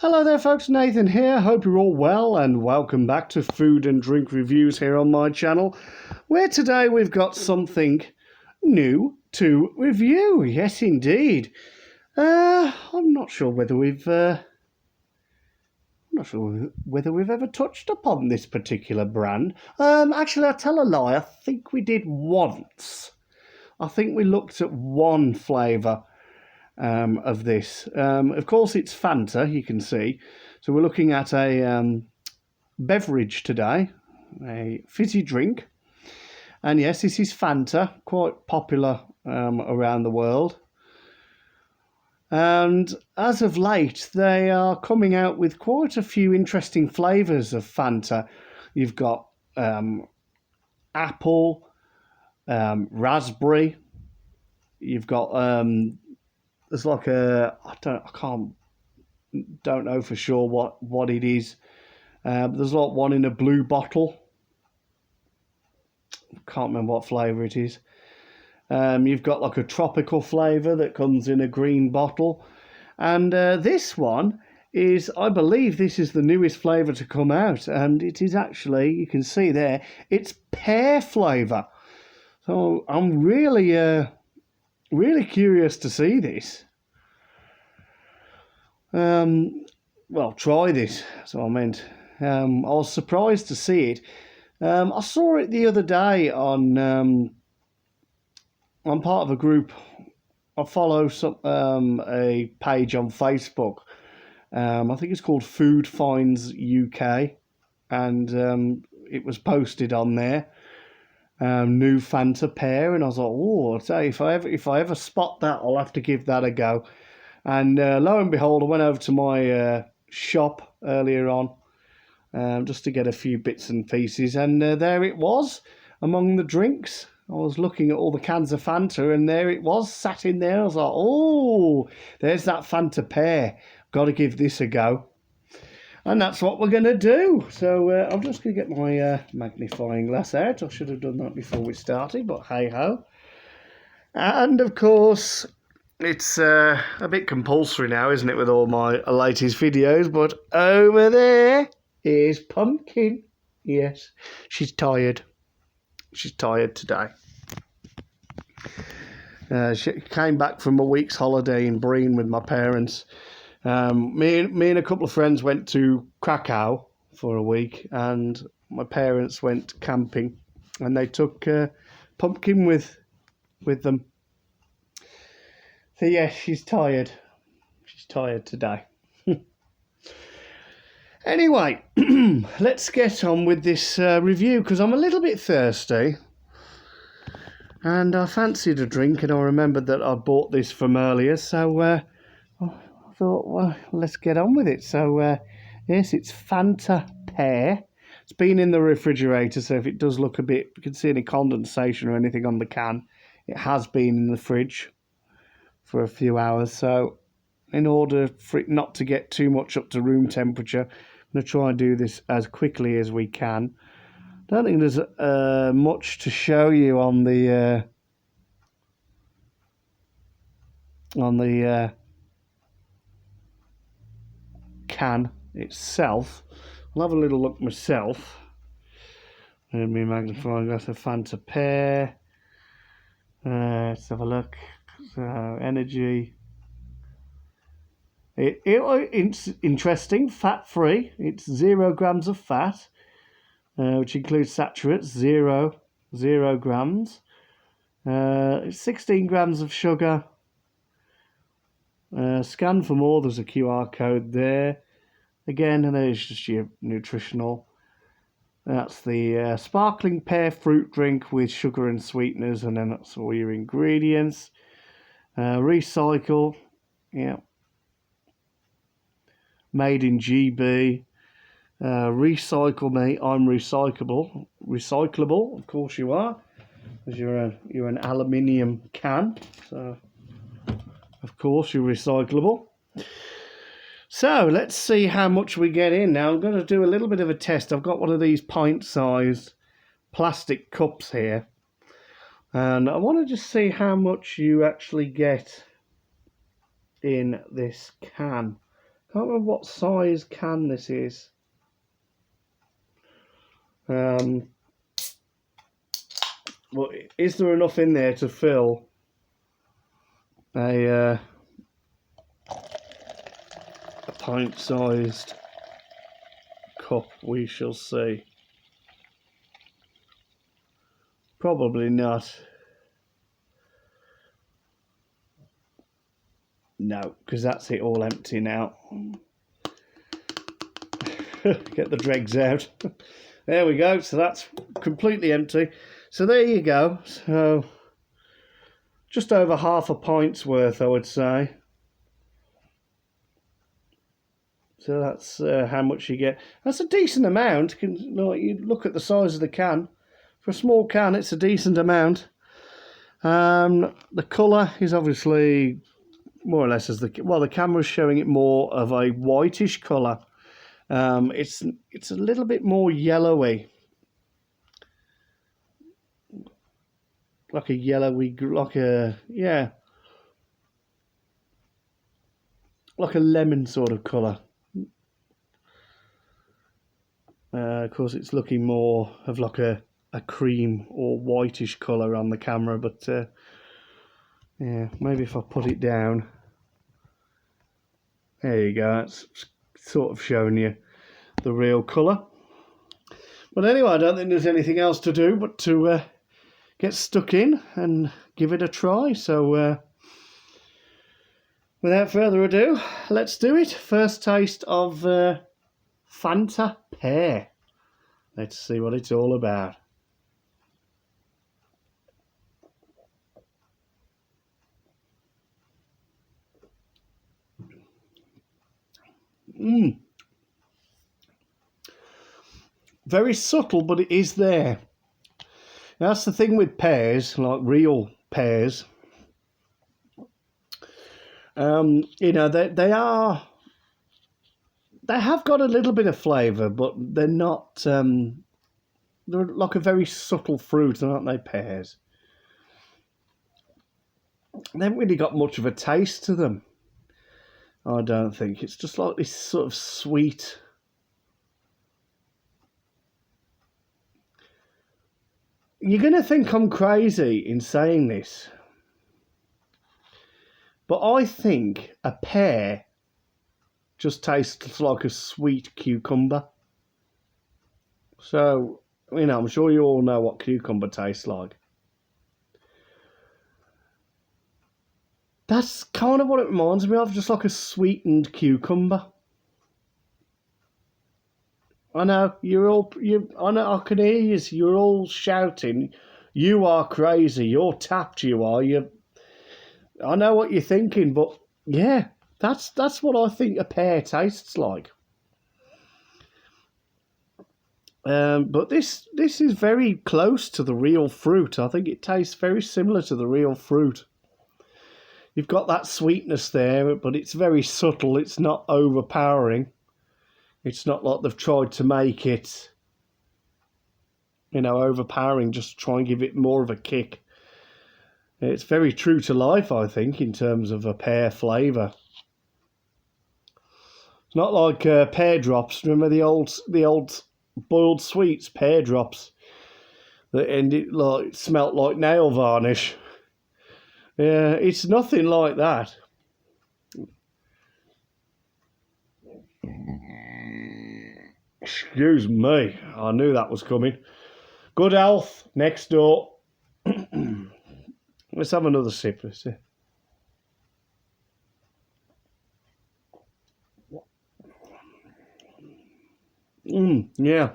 Hello there folks, Nathan here. Hope you're all well and welcome back to Food and Drink Reviews here on my channel, where today we've got something new to review. Yes indeed. I'm not sure whether we've ever touched upon this particular brand. Actually, I tell a lie. I think we did once. I think we looked at one flavour of this. Of course, it's Fanta, you can see. So we're looking at a beverage today, a fizzy drink. And yes, this is Fanta, quite popular around the world. And as of late, they are coming out with quite a few interesting flavours of Fanta. You've got apple, raspberry. You've got there's like a don't know for sure what it is. There's like one in a blue bottle. Can't remember what flavour it is. You've got like a tropical flavour that comes in a green bottle. And this one is, I believe this is the newest flavour to come out. And it is actually, you can see there, it's pear flavour. So I'm really curious to see this. Well, try this. That's what I meant. I was surprised to see it. I saw it the other day on. I'm part of a group. I follow a page on Facebook. I think it's called Food Finds UK, and it was posted on there. New Fanta Pear, and I was like, oh, I'll tell you, if I ever spot that, I'll have to give that a go. And lo and behold, I went over to my shop earlier on just to get a few bits and pieces, and there it was among the drinks. I was looking at all the cans of Fanta, and there it was, sat in there. I was like, oh, there's that Fanta Pear. Got to give this a go. And that's what we're going to do. So I'm just going to get my magnifying glass out. I should have done that before we started, but hey-ho. And, of course, it's a bit compulsory now, isn't it, with all my latest videos. But over there is Pumpkin. Yes, she's tired. She's tired today. She came back from a week's holiday in Breen with my parents. Me and a couple of friends went to Krakow for a week, and my parents went camping, and they took Pumpkin with them. So yes, she's tired. She's tired today. Anyway, let's get on with this review, because I'm a little bit thirsty. And I fancied a drink, and I remembered that I bought this from earlier, so I thought, well, let's get on with it. So, yes, it's Fanta Pear. It's been in the refrigerator, so if it does look a bit, you can see any condensation or anything on the can, it has been in the fridge for a few hours. So, in order for it not to get too much up to room temperature, I'm going to try and do this as quickly as we can. I don't think there's much to show you on the can itself. I'll have a little look myself. And my magnifying glass of Fanta Pear. Let's have a look. So, energy. It's interesting. Fat-free. It's 0 grams of fat. Which includes saturates, 0 grams. 16 grams of sugar. Scan for more, there's a QR code there. Again, and there's just your nutritional. That's the sparkling pear fruit drink with sugar and sweeteners, and then that's all your ingredients. Recycle, yeah. Made in GB. Recycle me, I'm recyclable, of course you are, because you're an aluminium can, so of course you're recyclable. So let's see how much we get in. Now I'm going to do a little bit of a test. I've got one of these pint-sized plastic cups here, and I want to just see how much you actually get in this can. Can't remember what size can this is. Well, is there enough in there to fill a pint-sized cup? We shall see. Probably not. No, because that's it all empty now. Get the dregs out. There we go. So that's completely empty. So there you go. So just over half a pint's worth, I would say. So that's how much you get. That's a decent amount. You look at the size of the can. For a small can, it's a decent amount. The colour is obviously more or less as the camera's showing it more of a whitish colour. It's a little bit more yellowy, like a yellowy, like a lemon sort of colour. Of course, it's looking more of like a cream or whitish colour on the camera, but yeah, maybe if I put it down, there you go. It's sort of showing you the real colour. But anyway, I don't think there's anything else to do but to get stuck in and give it a try. So without further ado, let's do it. First taste of Fanta Pear. Let's see what it's all about. Very subtle, but it is there. Now, that's the thing with pears, like real pears. You know, they have got a little bit of flavour, but they're not. They're like a very subtle fruit, aren't they? Pears. They haven't really got much of a taste to them. I don't think. It's just like this sort of sweet. You're going to think I'm crazy in saying this, but I think a pear just tastes like a sweet cucumber. So, you know, I'm sure you all know what cucumber tastes like. That's kind of what it reminds me of, just like a sweetened cucumber. I know, I know, I can hear you, you're all shouting, you are crazy, you're tapped, you are, I know what you're thinking, but yeah, that's what I think a pear tastes like. But this is very close to the real fruit. I think it tastes very similar to the real fruit. You've got that sweetness there, but it's very subtle, it's not overpowering. It's not like they've tried to make it, you know, overpowering, just to try and give it more of a kick. It's very true to life, I think, in terms of a pear flavour. It's not like pear drops. Remember the old boiled sweets, pear drops, that ended like smelt like nail varnish. Yeah, it's nothing like that. Excuse me, I knew that was coming. Good health, next door. Let's have another sip. Let's see. Yeah.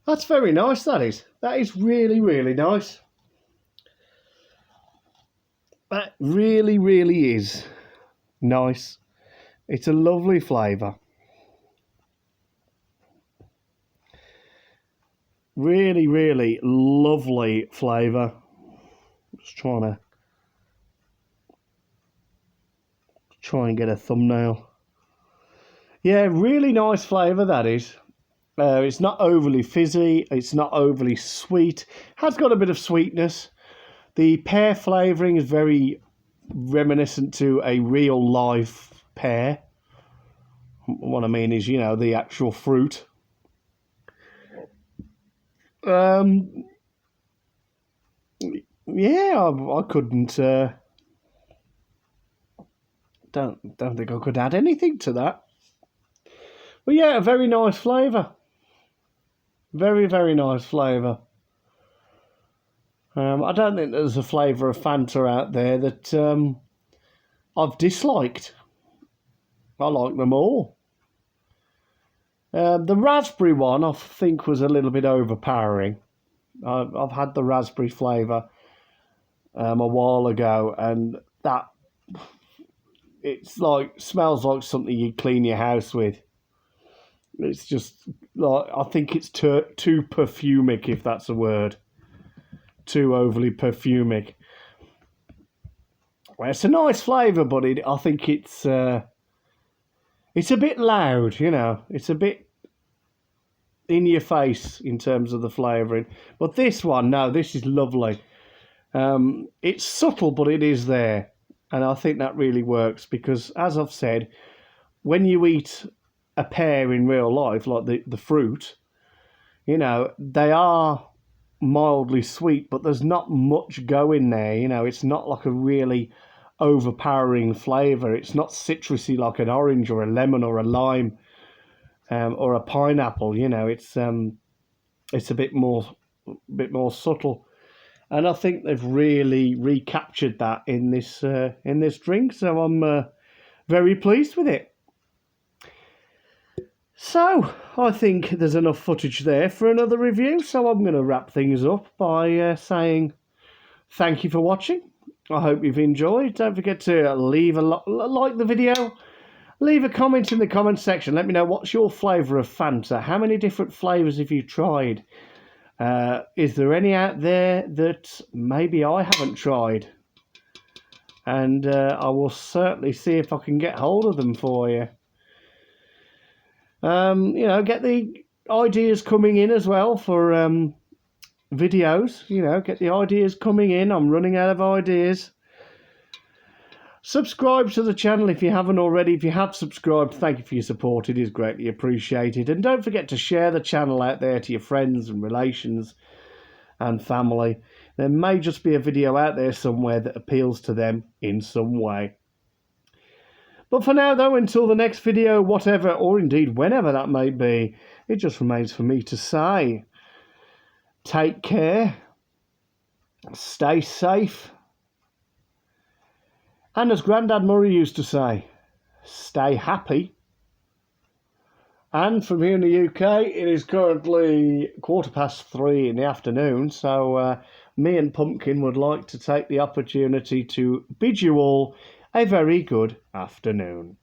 That's very nice, that is. That is really, really nice. That really, really is nice. It's a lovely flavour. Really, really lovely flavour. Just trying to try and get a thumbnail. Yeah, really nice flavour that is. It's not overly fizzy. It's not overly sweet. Has got a bit of sweetness. The pear flavouring is very reminiscent to a real life pear. What I mean is, the actual fruit. Yeah, I couldn't. Don't think I could add anything to that. But yeah, a very nice flavour. Very, very nice flavour. I don't think there's a flavour of Fanta out there that I've disliked. I like them all. The raspberry one I think was a little bit overpowering. I've had the raspberry flavour a while ago, and that smells like something you'd clean your house with. It's just like, I think it's too perfumic, if that's a word. Too overly perfumic. Well, it's a nice flavour, but I think it's a bit loud, It's a bit in your face in terms of the flavouring. But this one, no, this is lovely. It's subtle, but it is there. And I think that really works because, as I've said, when you eat a pear in real life, like the fruit, they are mildly sweet, but there's not much going there. It's not like a really overpowering flavour. It's not citrusy like an orange or a lemon or a lime or a pineapple. It's a bit more subtle, and I think they've really recaptured that in this drink. So I'm very pleased with it. So I think there's enough footage there for another review. So I'm going to wrap things up by saying thank you for watching. I hope you've enjoyed. Don't forget to leave like the video. Leave a comment in the comment section. Let me know what's your flavour of Fanta. How many different flavours have you tried? Is there any out there that maybe I haven't tried? And I will certainly see if I can get hold of them for you. Get the ideas coming in as well for videos. Get the ideas coming in. I'm running out of ideas. Subscribe to the channel if you haven't already. If you have subscribed, thank you for your support. It is greatly appreciated. And don't forget to share the channel out there to your friends and relations and family. There may just be a video out there somewhere that appeals to them in some way. But for now, though, until the next video, whatever, or indeed whenever that may be, it just remains for me to say, take care, stay safe, and as Grandad Murray used to say, stay happy. And from here in the UK, it is currently 3:15 in the afternoon, so me and Pumpkin would like to take the opportunity to bid you all a very good afternoon.